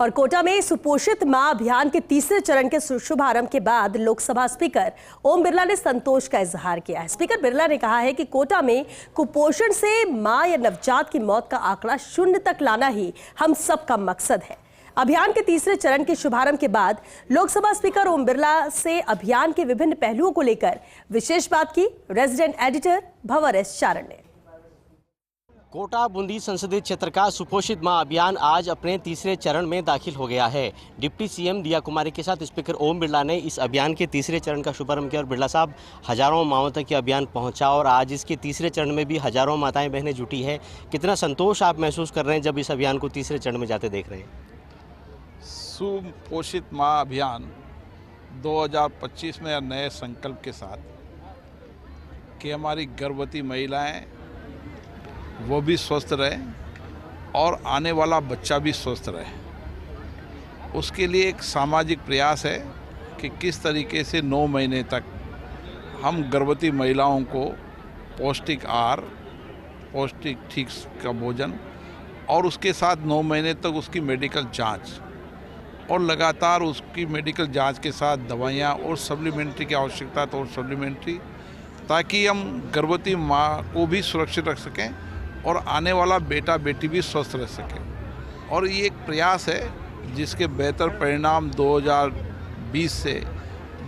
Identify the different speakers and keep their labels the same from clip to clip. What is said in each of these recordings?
Speaker 1: और कोटा में सुपोषित मां अभियान के तीसरे चरण के शुभारंभ के बाद लोकसभा स्पीकर ओम बिरला ने संतोष का इजहार किया है। स्पीकर बिरला ने कहा है कि कोटा में कुपोषण से मां या नवजात की मौत का आंकड़ा 0 तक लाना ही हम सबका मकसद है। अभियान के तीसरे चरण के शुभारंभ के बाद लोकसभा स्पीकर ओम बिरला से अभियान के विभिन्न पहलुओं को लेकर विशेष बात की रेजिडेंट एडिटर भंवर एस चारण ने।
Speaker 2: कोटा बूंदी संसदीय क्षेत्र का सुपोषित मां अभियान आज अपने तीसरे चरण में दाखिल हो गया है। डिप्टी सीएम दिया कुमारी के साथ स्पीकर ओम बिरला ने इस अभियान के तीसरे चरण का शुभारंभ किया और बिरला साहब, हजारों माओं तक ये अभियान पहुंचा और आज इसके तीसरे चरण में भी हजारों माताएं बहनें जुटी है। कितना संतोष आप महसूस कर रहे हैं जब इस अभियान को तीसरे चरण में जाते देख रहे हैं?
Speaker 3: सुपोषित मां अभियान 2025 में नए संकल्प के साथ कि हमारी गर्भवती महिलाएं वो भी स्वस्थ रहे और आने वाला बच्चा भी स्वस्थ रहे, उसके लिए एक सामाजिक प्रयास है कि किस तरीके से 9 महीने तक हम गर्भवती महिलाओं को पौष्टिक आहार, पौष्टिक ठीक का भोजन और उसके साथ 9 महीने तक उसकी मेडिकल जांच और लगातार उसकी मेडिकल जांच के साथ दवाइयाँ और सप्लीमेंट्री की आवश्यकता तो और सप्लीमेंट्री, ताकि हम गर्भवती माँ को भी सुरक्षित रख सकें और आने वाला बेटा बेटी भी स्वस्थ रह सके। और ये एक प्रयास है जिसके बेहतर परिणाम 2020 से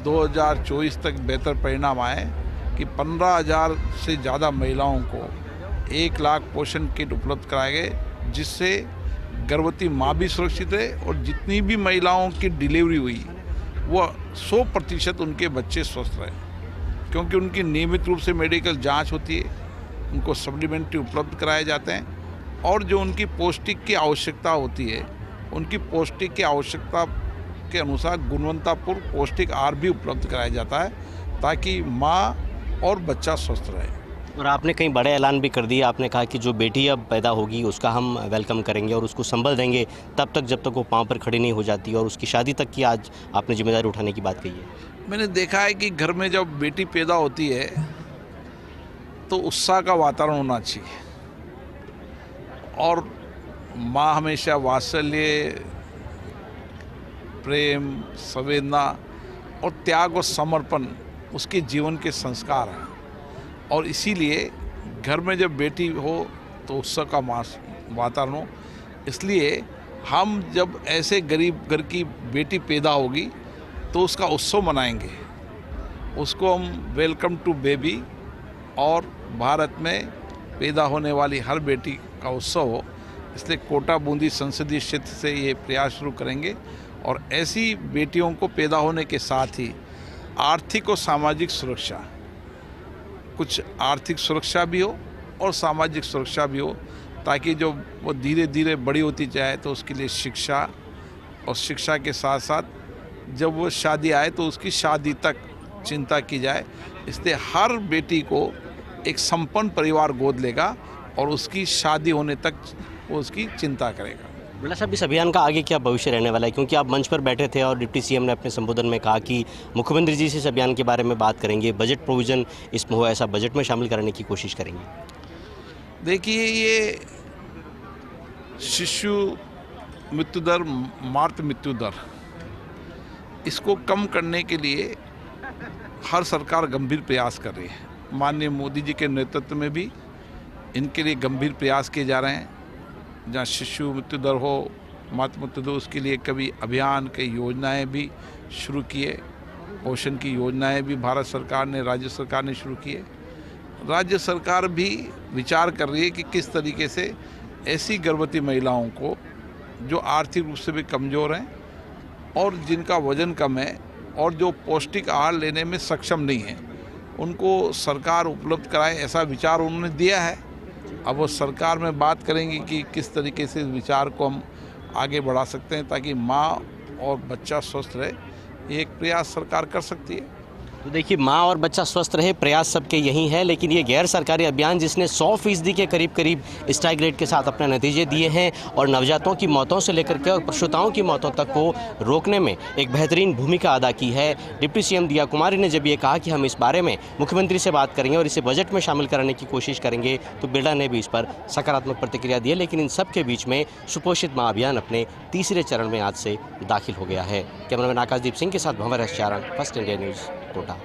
Speaker 3: 2024 तक बेहतर परिणाम आए कि 15,000 से ज़्यादा महिलाओं को 1 लाख पोषण किट उपलब्ध कराए गए, जिससे गर्भवती माँ भी सुरक्षित रहे और जितनी भी महिलाओं की डिलीवरी हुई वो 100% उनके बच्चे स्वस्थ रहे, क्योंकि उनकी नियमित रूप से मेडिकल जाँच होती है, उनको सप्लीमेंट्री उपलब्ध कराए जाते हैं और जो उनकी पौष्टिक की आवश्यकता होती है उनकी पौष्टिक की आवश्यकता के अनुसार गुणवत्तापूर्ण पौष्टिक आहार भी उपलब्ध कराया जाता है, ताकि माँ और बच्चा स्वस्थ रहे।
Speaker 2: और आपने कई बड़े ऐलान भी कर दिए। आपने कहा कि जो बेटी अब पैदा होगी उसका हम वेलकम करेंगे और उसको संभल देंगे तब तक जब तक वो पाँव पर खड़ी नहीं हो जाती, और उसकी शादी तक की आज आपने जिम्मेदारी उठाने की बात कही है।
Speaker 3: मैंने देखा है कि घर में जब बेटी पैदा होती है तो उत्साह का वातावरण होना चाहिए और माँ हमेशा वात्सल्य, प्रेम, संवेदना और त्याग और समर्पण उसके जीवन के संस्कार हैं। और इसीलिए घर में जब बेटी हो तो उत्सव का वातावरण हो। इसलिए हम जब ऐसे गरीब घर की बेटी पैदा होगी तो उसका उत्सव मनाएंगे, उसको हम वेलकम टू बेबी और भारत में पैदा होने वाली हर बेटी का उत्सव हो, इसलिए कोटा बूंदी संसदीय क्षेत्र से ये प्रयास शुरू करेंगे। और ऐसी बेटियों को पैदा होने के साथ ही आर्थिक और सामाजिक सुरक्षा, कुछ आर्थिक सुरक्षा भी हो और सामाजिक सुरक्षा भी हो, ताकि जो वो धीरे धीरे बड़ी होती जाए तो उसके लिए शिक्षा, और शिक्षा के साथ साथ जब वो शादी आए तो उसकी शादी तक चिंता की जाए। इसलिए हर बेटी को एक संपन्न परिवार गोद लेगा और उसकी शादी होने तक वो उसकी चिंता करेगा।
Speaker 2: बिरला साहब, इस अभियान का आगे क्या भविष्य रहने वाला है? क्योंकि आप मंच पर बैठे थे और डिप्टी सीएम ने अपने संबोधन में कहा कि मुख्यमंत्री जी से इस अभियान के बारे में बात करेंगे, बजट प्रोविज़न इसमें हो, ऐसा बजट में शामिल करने की कोशिश करेंगे।
Speaker 3: देखिए, ये शिशु मृत्यु दर, मातृ मृत्यु दर, इसको कम करने के लिए हर सरकार गंभीर प्रयास कर रही है। माननीय मोदी जी के नेतृत्व में भी इनके लिए गंभीर प्रयास किए जा रहे हैं। जहाँ शिशु मृत्यु दर हो, मातृ मृत्यु दर, उसके लिए कभी अभियान के योजनाएं भी शुरू किए, पोषण की योजनाएं भी भारत सरकार ने, राज्य सरकार ने शुरू किए। राज्य सरकार भी विचार कर रही है कि किस तरीके से ऐसी गर्भवती महिलाओं को जो आर्थिक रूप से भी कमज़ोर हैं और जिनका वजन कम है और जो पौष्टिक आहार लेने में सक्षम नहीं है, उनको सरकार उपलब्ध कराए, ऐसा विचार उन्होंने दिया है। अब वो सरकार में बात करेंगे कि किस तरीके से इस विचार को हम आगे बढ़ा सकते हैं ताकि माँ और बच्चा स्वस्थ रहे। ये एक प्रयास सरकार कर सकती है।
Speaker 2: तो देखिए, माँ और बच्चा स्वस्थ रहे, प्रयास सबके यही है, लेकिन ये गैर सरकारी अभियान जिसने 100% के करीब स्ट्राइक रेट के साथ अपने नतीजे दिए हैं और नवजातों की मौतों से लेकर के और प्रसूताओं की मौतों तक को रोकने में एक बेहतरीन भूमिका अदा की है। डिप्टी सीएम दिया कुमारी ने जब ये कहा कि हम इस बारे में मुख्यमंत्री से बात करेंगे और इसे बजट में शामिल कराने की कोशिश करेंगे, तो बिरला ने भी इस पर सकारात्मक प्रतिक्रिया दी है। लेकिन इन सब के बीच में सुपोषित माँ अभियान अपने तीसरे चरण में आज से दाखिल हो गया है। कैमरामैन आकाशदीप सिंह के साथ भंवर चारण, फर्स्ट इंडिया न्यूज़, कोटा।